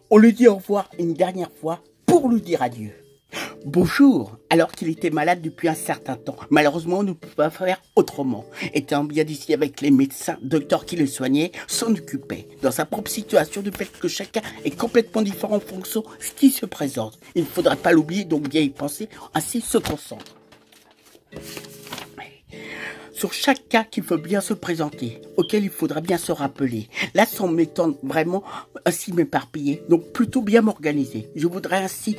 On lui dit au revoir une dernière fois pour lui dire adieu. Bonjour, alors qu'il était malade depuis un certain temps. Malheureusement, on ne peut pas faire autrement. Étant bien d'ici avec les médecins, docteurs qui le soignaient, s'en occupaient. Dans sa propre situation, du fait que chacun est complètement différent en fonction de ce qui se présente. Il ne faudrait pas l'oublier, donc bien y penser, ainsi se concentre. Sur chaque cas qu'il faut bien se présenter, auquel il faudra bien se rappeler. Là, sans m'étendre vraiment, ainsi m'éparpiller, donc plutôt bien m'organiser. Je voudrais ainsi,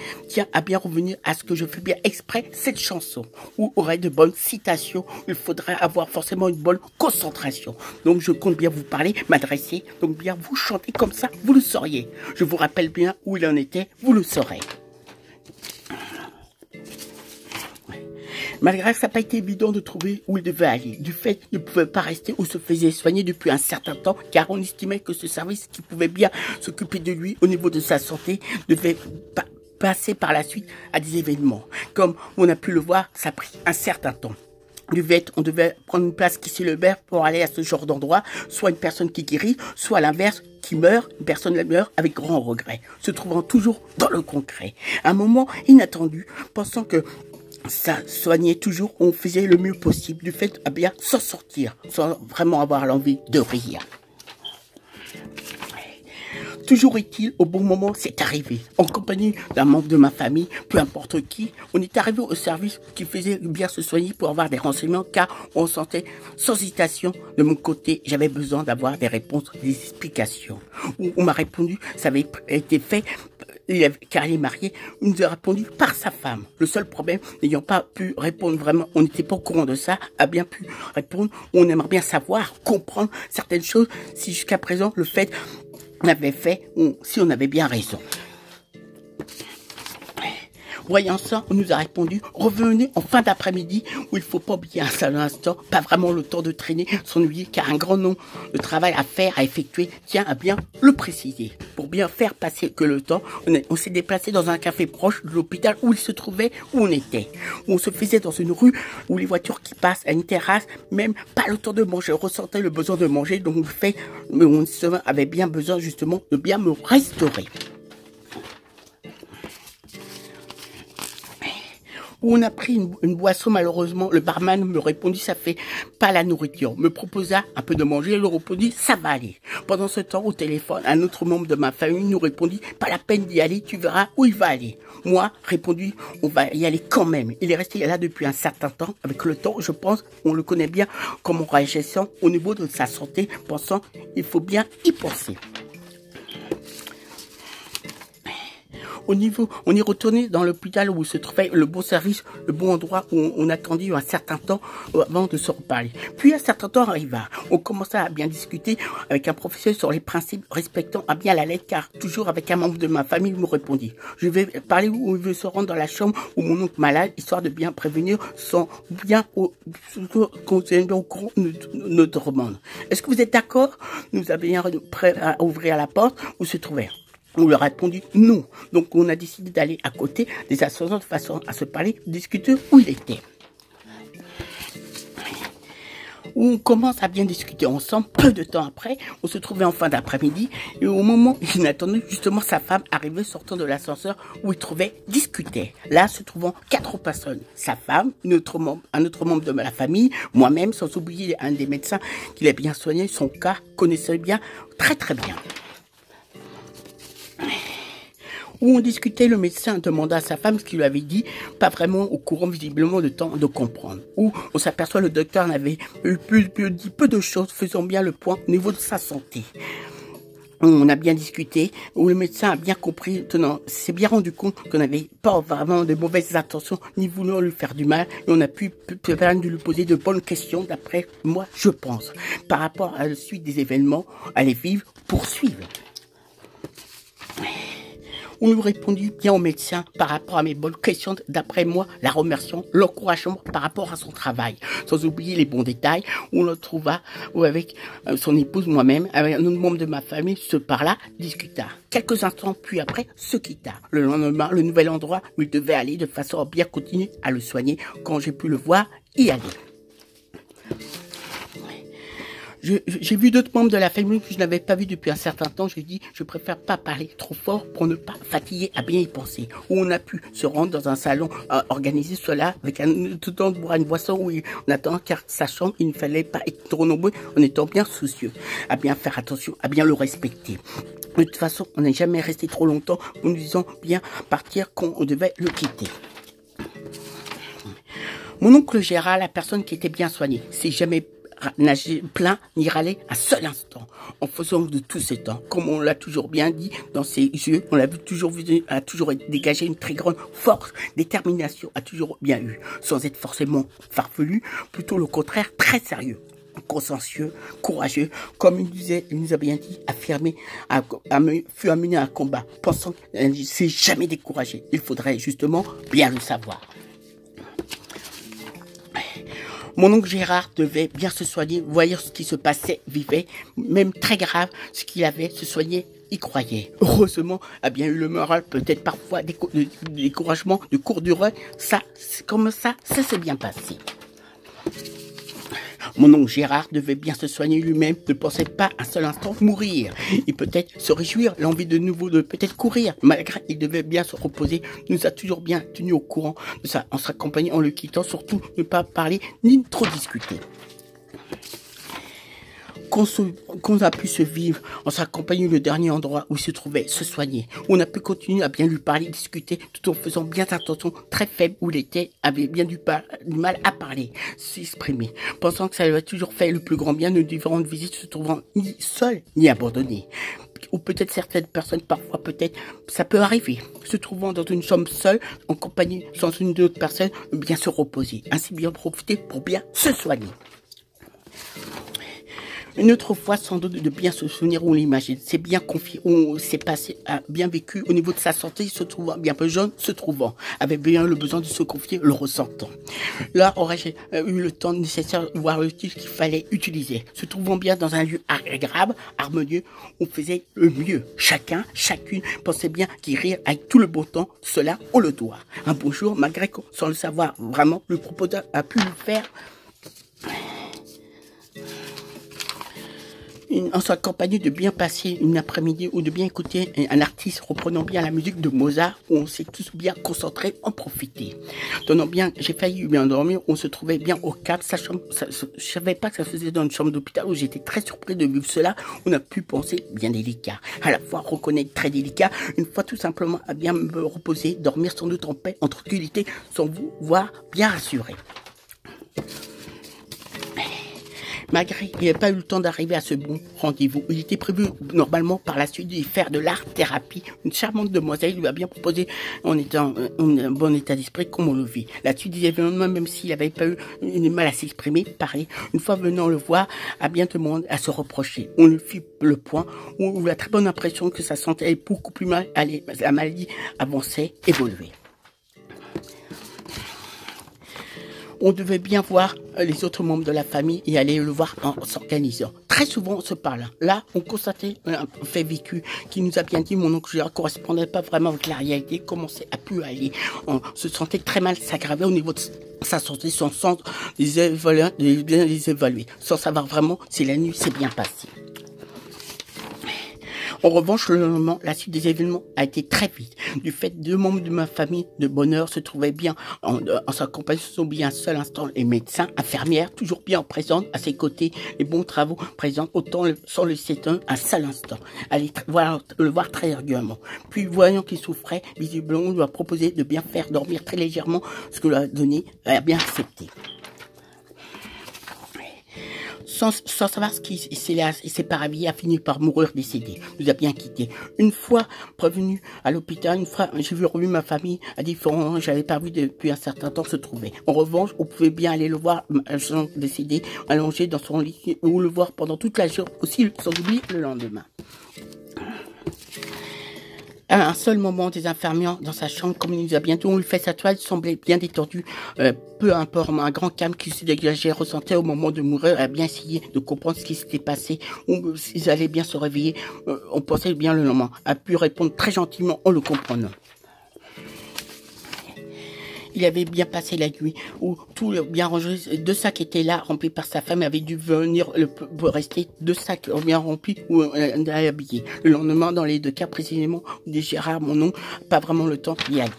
à bien revenir à ce que je fais bien exprès, cette chanson, où aurait de bonnes citations, il faudrait avoir forcément une bonne concentration. Donc je compte bien vous parler, m'adresser, donc bien vous chanter comme ça, vous le sauriez. Je vous rappelle bien où il en était, vous le saurez. Malgré que ça n'a pas été évident de trouver où il devait aller, du fait qu'il ne pouvait pas rester où se faisait soigner depuis un certain temps, car on estimait que ce service qui pouvait bien s'occuper de lui au niveau de sa santé devait passer par la suite à des événements. Comme on a pu le voir, ça a pris un certain temps. On devait prendre une place qui s'est Lebert pour aller à ce genre d'endroit, soit une personne qui guérit, soit à l'inverse, qui meurt, une personne qui meurt avec grand regret, se trouvant toujours dans le concret. À un moment inattendu, pensant que ça soignait toujours, on faisait le mieux possible, du fait à bien s'en sortir, sans vraiment avoir l'envie de rire. Toujours est-il, au bon moment, c'est arrivé. En compagnie d'un membre de ma famille, peu importe qui, on est arrivé au service qui faisait bien se soigner pour avoir des renseignements, car on sentait sans hésitation, de mon côté, j'avais besoin d'avoir des réponses, des explications. On m'a répondu, ça avait été fait, car il est marié, il nous a répondu par sa femme. Le seul problème, n'ayant pas pu répondre vraiment, on n'était pas au courant de ça, a bien pu répondre, on aimerait bien savoir, comprendre certaines choses, si jusqu'à présent, le fait on avait fait, si on avait bien raison. Voyant ça, on nous a répondu, revenez en fin d'après-midi, où il faut pas oublier un seul instant, pas vraiment le temps de traîner, s'ennuyer, car un grand nombre de travail à faire, à effectuer, tient à bien le préciser. Pour bien faire passer que le temps, on s'est déplacé dans un café proche de l'hôpital où il se trouvait, où on était. Où on se faisait dans une rue, où les voitures qui passent à une terrasse, même pas le temps de manger, on ressentait le besoin de manger, donc le fait, on avait bien besoin justement de bien me restaurer. Où on a pris une boisson, malheureusement, le barman me répondit, ça fait pas la nourriture. Me proposa un peu de manger, il me répondit, ça va aller. Pendant ce temps, au téléphone, un autre membre de ma famille nous répondit, pas la peine d'y aller, tu verras où il va aller. Moi, répondit, on va y aller quand même. Il est resté là depuis un certain temps. Avec le temps, je pense, on le connaît bien, comme on réagissait au niveau de sa santé, pensant, il faut bien y penser. On est retourné dans l'hôpital où se trouvait le bon service, le bon endroit où on attendit un certain temps avant de se reparler. Puis un certain temps arriva. On commença à bien discuter avec un professeur sur les principes respectant à bien la lettre, car toujours avec un membre de ma famille me répondit. Je vais parler où il veut se rendre dans la chambre où mon oncle malade, histoire de bien prévenir sans bien qu'on soit bien au courant de notre demande. Est-ce que vous êtes d'accord? Nous avions prêt à ouvrir la porte où se trouvait. On lui a répondu non. Donc on a décidé d'aller à côté des associations de façon à se parler, discuter où il était. On commence à bien discuter ensemble. Peu de temps après, on se trouvait en fin d'après-midi et au moment inattendu, justement, sa femme arrivait sortant de l'ascenseur où il trouvait discuter. Là, se trouvant 4 personnes. Sa femme, un autre membre de la famille, moi-même, sans oublier un des médecins qui l'a bien soigné, son cas, connaissait bien, très très bien. Où on discutait, le médecin demanda à sa femme ce qu'il lui avait dit, pas vraiment au courant visiblement de temps de comprendre. Où on s'aperçoit le docteur n'avait dit peu de choses, faisant bien le point au niveau de sa santé. On a bien discuté, où le médecin a bien compris, s'est bien rendu compte qu'on n'avait pas vraiment de mauvaises intentions, ni vouloir lui faire du mal, et on a pu lui poser de bonnes questions, d'après moi, je pense, par rapport à la suite des événements, à les vivre, poursuivre. On nous répondit bien au médecin par rapport à mes bonnes questions, d'après moi, la remerciant, l'encourageant par rapport à son travail. Sans oublier les bons détails, où on le trouva, où avec son épouse, moi-même, avec un autre membre de ma famille, se parla, discuta. Quelques instants, puis après, se quitta. Le lendemain, le nouvel endroit où il devait aller de façon à bien continuer à le soigner, quand j'ai pu le voir y aller. J'ai vu d'autres membres de la famille que je n'avais pas vu depuis un certain temps. J'ai dit, je préfère pas parler trop fort pour ne pas fatiguer à bien y penser. Où on a pu se rendre dans un salon, organiser cela avec tout le temps boire une boisson où on attend, car sachant qu'il ne fallait pas être trop nombreux, en étant bien soucieux, à bien faire attention, à bien le respecter. De toute façon, on n'est jamais resté trop longtemps en nous disant bien partir quand on devait le quitter. Mon oncle Gérard, la personne qui était bien soignée, s'est jamais nagé, plaint ni râlé un seul instant, en faisant de tout ce temps, comme on l'a toujours bien dit dans ses yeux, on l'a toujours vu, a toujours dégagé une très grande force, détermination, a toujours bien eu, sans être forcément farfelu, plutôt le contraire, très sérieux, consciencieux, courageux, comme il nous a bien dit, affirmé, fut amené à un combat, pensant qu'il ne s'est jamais découragé. Il faudrait justement bien le savoir. Mon oncle Gérard devait bien se soigner, voyant ce qui se passait, vivait, même très grave, ce qu'il avait, se soignait, y croyait. Heureusement, a bien eu le moral, peut-être parfois des découragements de courte durée, ça, comme ça s'est bien passé. Mon oncle Gérard devait bien se soigner lui-même, ne pensait pas un seul instant mourir. Et peut-être se réjouir, l'envie de nouveau de peut-être courir. Malgré, il devait bien se reposer, nous a toujours bien tenu au courant de ça, en s'accompagnant, en le quittant, surtout ne pas parler ni trop discuter. Qu'on a pu se vivre en s'accompagnant le dernier endroit où il se trouvait, se soigner. On a pu continuer à bien lui parler, discuter, tout en faisant bien attention, très faible où il était, avait bien du mal à parler, s'exprimer, pensant que ça lui a toujours fait le plus grand bien de différentes visites, se trouvant ni seul ni abandonné. Ou peut-être certaines personnes, parfois peut-être, ça peut arriver, se trouvant dans une chambre seule, en compagnie sans une autre personne, bien se reposer, ainsi bien profiter pour bien se soigner. Une autre fois, sans doute, de bien se souvenir où on l'imagine. C'est bien confié, on s'est passé, a bien vécu au niveau de sa santé, se trouvant bien peu jeune, se trouvant, avait bien le besoin de se confier, le ressentant. Là, aurais-je eu le temps nécessaire de voir le style qu'il fallait utiliser. Se trouvant bien dans un lieu agréable, harmonieux, on faisait le mieux. Chacune pensait bien guérir avec tout le bon temps, cela, on le doit. Un beau jour, malgré qu'on, sans le savoir vraiment, le proposeur a pu le faire. En s'accompagnant de bien passer une après-midi ou de bien écouter un artiste reprenant bien la musique de Mozart, où on s'est tous bien concentrés, en profiter. Donnant bien, j'ai failli bien dormir, on se trouvait bien au Cap, sachant, je savais pas que ça faisait dans une chambre d'hôpital où j'étais très surpris de vivre cela. On a pu penser bien délicat, à la fois reconnaître très délicat, une fois tout simplement à bien me reposer, dormir sans doute en paix, en tranquillité, sans vous voir bien rassuré. Malgré qu'il n'ait pas eu le temps d'arriver à ce bon rendez-vous, il était prévu normalement par la suite d'y faire de l'art-thérapie. Une charmante demoiselle lui a bien proposé, en étant en bon état d'esprit, comme on le vit. La suite des événements, même s'il n'avait pas eu de mal à s'exprimer, parler, une fois venant le voir, a bien demandé à se reprocher. On lui fit le point, on eut la très bonne impression que sa santé allait beaucoup plus mal, la maladie avançait, évoluait. On devait bien voir les autres membres de la famille et aller le voir en s'organisant. Très souvent, on se parle. Là, on constatait un fait vécu qui nous a bien dit, mon oncle Gérard correspondait pas vraiment avec la réalité, commençait à pu aller. On se sentait très mal, s'aggraver au niveau de sa santé, son sens de bien les évaluer, sans savoir vraiment si la nuit s'est bien passée. En revanche, le lendemain, la suite des événements a été très vite. Du fait, 2 membres de ma famille de bonheur se trouvaient bien en s'accompagnant, se sont bien un seul instant, les médecins, infirmières, toujours bien présents à ses côtés, les bons travaux présents, autant sans le laisser un seul instant. Aller le voir très régulièrement. Puis, voyant qu'il souffrait, visiblement, on lui a proposé de bien faire dormir très légèrement, ce que lui a donné, a bien accepté. Sans savoir ce qui s'est par la vie, a fini par mourir décédé. Nous a bien quittés. Une fois prévenu à l'hôpital, une fois j'ai revu ma famille à différents, j'avais pas vu depuis un certain temps se trouver. En revanche, on pouvait bien aller le voir décédé, allongé dans son lit, ou le voir pendant toute la journée, aussi sans oublier le lendemain. À un seul moment, des infirmières dans sa chambre, comme il nous a bientôt, on lui fait sa toile, semblait bien détendu, peu importe, un grand calme qui se dégageait, ressentait au moment de mourir, a bien essayé de comprendre ce qui s'était passé, ils allaient bien se réveiller, on pensait bien le lendemain, a pu répondre très gentiment en le comprenant. il avait bien passé la nuit, où tout le bien rangé, 2 sacs étaient là, remplis par sa femme, avait dû venir pour rester 2 sacs bien remplis, où elle a habillé. Le lendemain, dans les 2 cas précisément, de Gérard, mon nom, pas vraiment le temps d'y aller.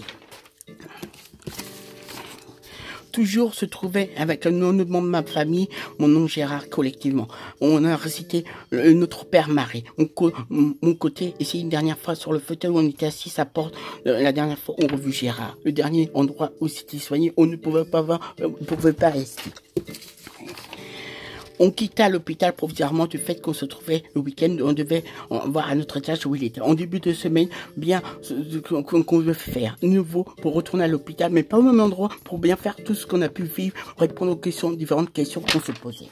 Toujours se trouvait avec un autre membre de ma famille, mon oncle Gérard, collectivement. On a récité notre père Marie. Mon côté, ici une dernière fois sur le fauteuil où on était assis, ça porte, la dernière fois on a revu Gérard. Le dernier endroit où c'était soigné, on ne pouvait pas voir, on ne pouvait pas rester. On quitta l'hôpital provisoirement du fait qu'on se trouvait le week-end, on devait voir à notre étage où il était. En début de semaine, bien qu'on veut faire nouveau pour retourner à l'hôpital, mais pas au même endroit, pour bien faire tout ce qu'on a pu vivre, répondre aux questions, différentes questions qu'on se posait.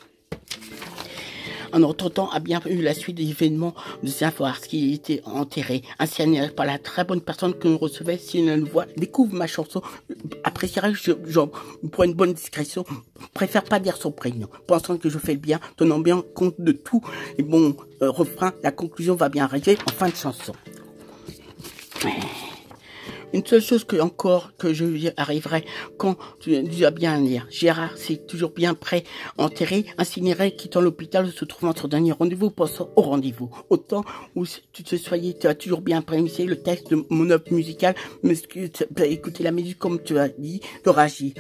En notre temps, a bien eu la suite des événements de savoir ce qu'il était enterré, ainsi par la très bonne personne que nous recevait. Si elle nous voit, découvre ma chanson, appréciera, pour une bonne discrétion, préfère pas dire son prénom, pensant que je fais le bien, tenant bien compte de tout. Et bon, refrain, la conclusion va bien arriver en fin de chanson. Une seule chose que je arriverai quand tu dois bien lire. Gérard, c'est toujours bien prêt, enterré, incinéré, quittant l'hôpital, se trouvant entre dernier rendez-vous, pensant au rendez-vous. Autant où tu as toujours bien prémissé le texte de mon œuvre musicale, mais tu as écouté la musique comme tu as dit, de Raji.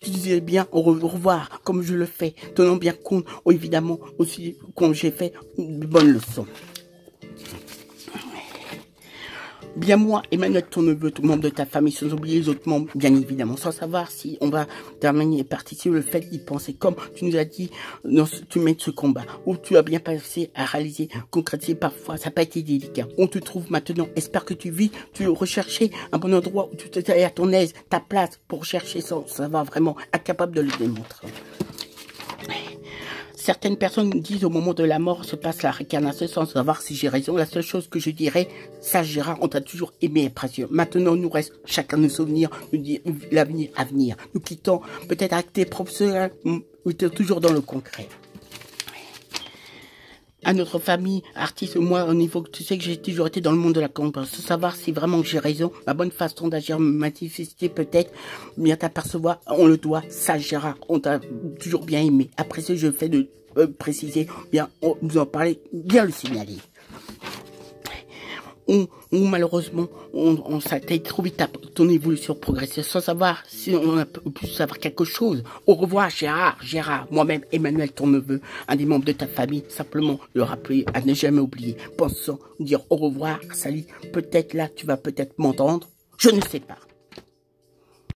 Tu disais bien au revoir, comme je le fais, tenant bien compte, évidemment, aussi, quand j'ai fait une bonne leçon. Bien moi, Emmanuel, ton neveu, tout membre de ta famille, sans oublier les autres membres, bien évidemment, sans savoir si on va terminer et participer le fait d'y penser, comme tu nous as dit, tu mènes ce combat, où tu as bien passé à réaliser, concrétiser parfois, ça n'a pas été délicat. On te trouve maintenant, espère que tu vis, tu recherchais un bon endroit où tu étais à ton aise, ta place pour chercher sans savoir vraiment, incapable de le démontrer. Certaines personnes disent au moment de la mort se passe la réincarnation sans savoir si j'ai raison. La seule chose que je dirais, ça Gérard, on t'a toujours aimé et précieux. Maintenant, il nous reste chacun nos souvenirs, l'avenir à venir. Nous quittons peut-être avec tes propres ou tu es toujours dans le concret. À notre famille, artiste, moi, au niveau que tu sais que j'ai toujours été dans le monde de la compétence, sans savoir si vraiment j'ai raison, ma bonne façon d'agir, me manifester peut-être, bien t'apercevoir, on le doit, ça Gérard, on t'a toujours bien aimé. Après ça, je fais de préciser, bien, on nous en parlait, bien le signaler. Malheureusement, ça a été trop vite à ton évolution progressive sans savoir si on a pu savoir quelque chose. Au revoir, Gérard, moi-même, Emmanuel, ton neveu, un des membres de ta famille, simplement le rappeler à ne jamais oublier. Pensant dire au revoir, salut, peut-être là, tu vas peut-être m'entendre, je ne sais pas.